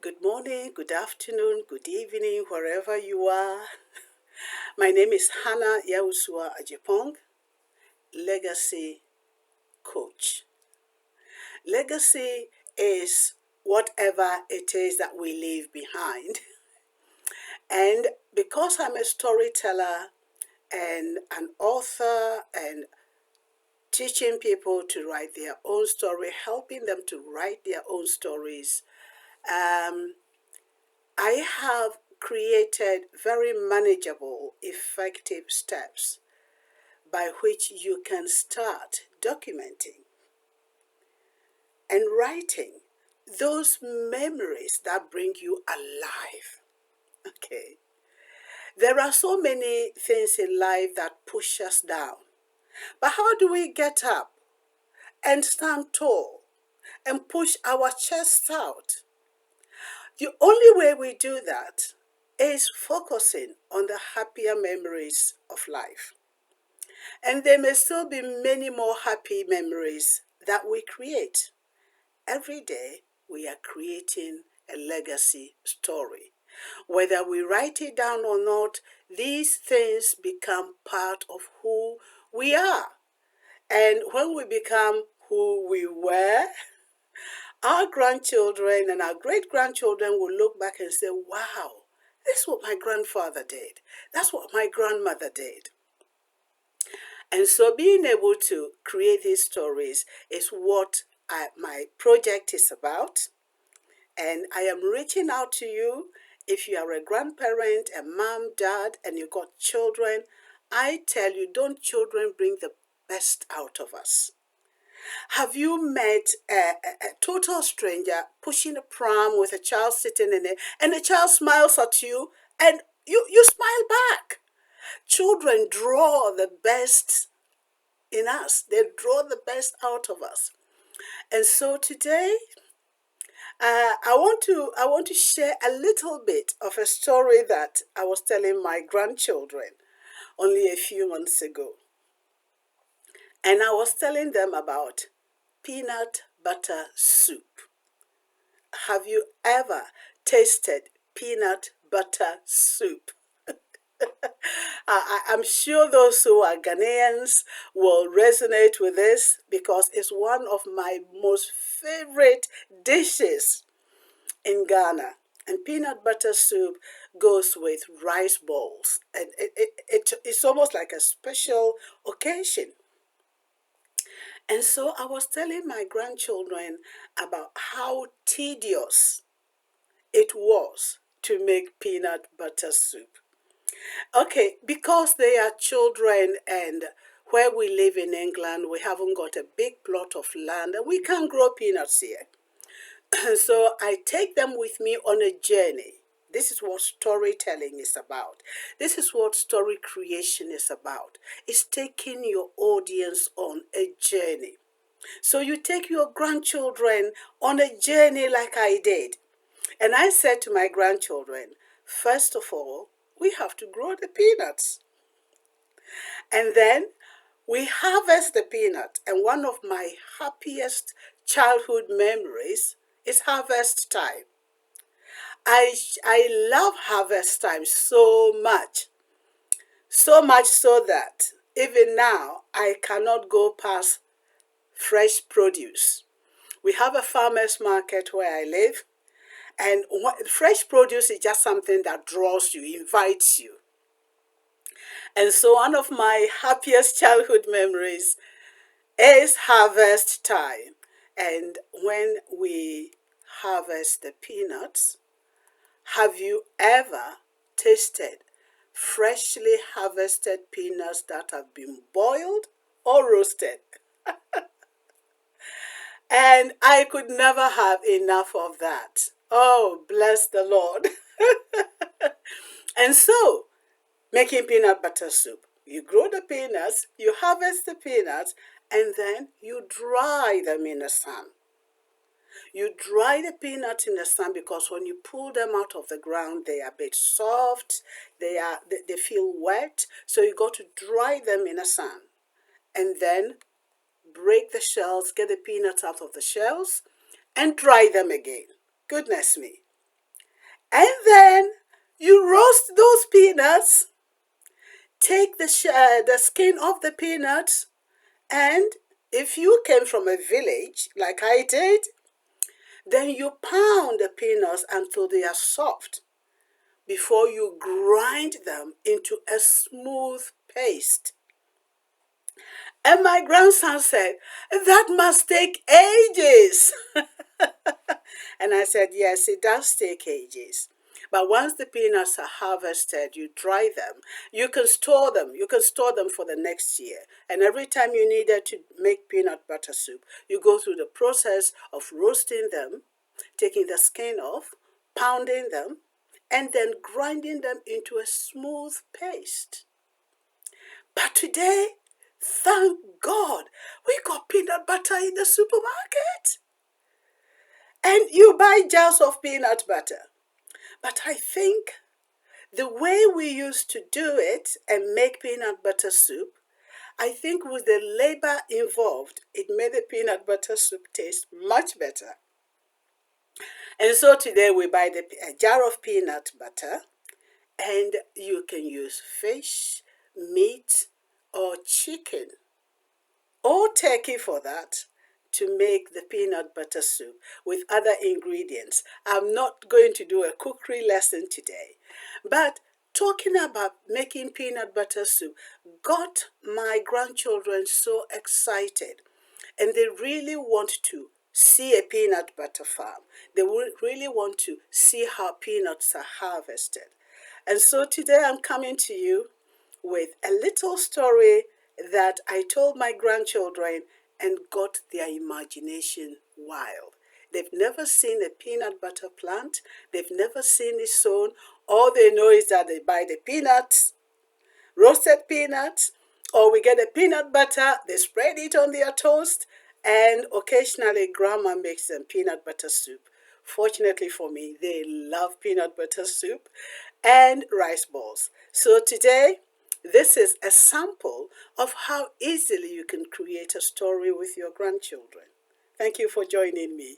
Good morning, good afternoon, good evening, wherever you are. My name is Hannah Yausua Ajipong, Legacy Coach. Legacy is whatever it is that we leave behind. And because I'm a storyteller and an author and teaching people to write their own story, helping them to write their own stories, I have created very manageable, effective steps by which you can start documenting and writing those memories that bring you alive. Okay. There are so many things in life that push us down. But how do we get up and stand tall and push our chests out? The only way we do that is focusing on the happier memories of life. And there may still be many more happy memories that we create. Every day, we are creating a legacy story. Whether we write it down or not, these things become part of who we are. And when we become who we were, our grandchildren and our great-grandchildren will look back and say, wow, this is what my grandfather did. That's what my grandmother did. And so being able to create these stories is what my project is about. And I am reaching out to you. If you are a grandparent, a mom, dad, and you got children, I tell you, don't children bring the best out of us? Have you met a total stranger pushing a pram with a child sitting in it, and the child smiles at you, and you smile back? Children draw the best in us. They draw the best out of us. And so today, I want to share a little bit of a story that I was telling my grandchildren only a few months ago. And I was telling them about peanut butter soup. Have you ever tasted peanut butter soup? I'm sure those who are Ghanaians will resonate with this because it's one of my most favorite dishes in Ghana. And peanut butter soup goes with rice balls. And it's almost like a special occasion. And so I was telling my grandchildren about how tedious it was to make peanut butter soup. Okay, because they are children and where we live in England, we haven't got a big plot of land and we can't grow peanuts here. So I take them with me on a journey. This is what storytelling is about. This is what story creation is about. It's taking your audience on a journey. So you take your grandchildren on a journey like I did. And I said to my grandchildren, first of all, we have to grow the peanuts. And then we harvest the peanut. And one of my happiest childhood memories is harvest time. I love harvest time so much. So much so that even now I cannot go past fresh produce. We have a farmer's market where I live. And fresh produce is just something that draws you, invites you. And so one of my happiest childhood memories is harvest time. And when we harvest the peanuts, have you ever tasted freshly harvested peanuts that have been boiled or roasted? And I could never have enough of that. Oh, bless the Lord. And so, making peanut butter soup. You grow the peanuts, you harvest the peanuts, and then you dry them in the sun. You dry the peanuts in the sun because when you pull them out of the ground, they are a bit soft, they feel wet, so you got to dry them in the sun. And then break the shells, get the peanuts out of the shells, and dry them again. Goodness me. And then you roast those peanuts, take the skin off the peanuts, and if you came from a village like I did, then you pound the peanuts until they are soft before you grind them into a smooth paste. And my grandson said, "That must take ages." And I said, "Yes, it does take ages. But once the peanuts are harvested, you dry them. You can store them. You can store them for the next year. And every time you needed to make peanut butter soup, you go through the process of roasting them, taking the skin off, pounding them, and then grinding them into a smooth paste. But today, thank God, we got peanut butter in the supermarket. And you buy jars of peanut butter. But I think the way we used to do it and make peanut butter soup, I think with the labor involved, it made the peanut butter soup taste much better. And so today we buy a jar of peanut butter, and you can use fish, meat, or chicken, or turkey for that, to make the peanut butter soup with other ingredients. I'm not going to do a cookery lesson today, but talking about making peanut butter soup got my grandchildren so excited, and they really want to see a peanut butter farm. They really want to see how peanuts are harvested. And so today I'm coming to you with a little story that I told my grandchildren and got their imagination wild. They've never seen a peanut butter plant. They've never seen it sown. All they know is that they buy the peanuts, roasted peanuts, or we get a peanut butter, they spread it on their toast, and occasionally grandma makes them peanut butter soup. Fortunately for me, they love peanut butter soup and rice balls. So today, this is a sample of how easily you can create a story with your grandchildren. Thank you for joining me.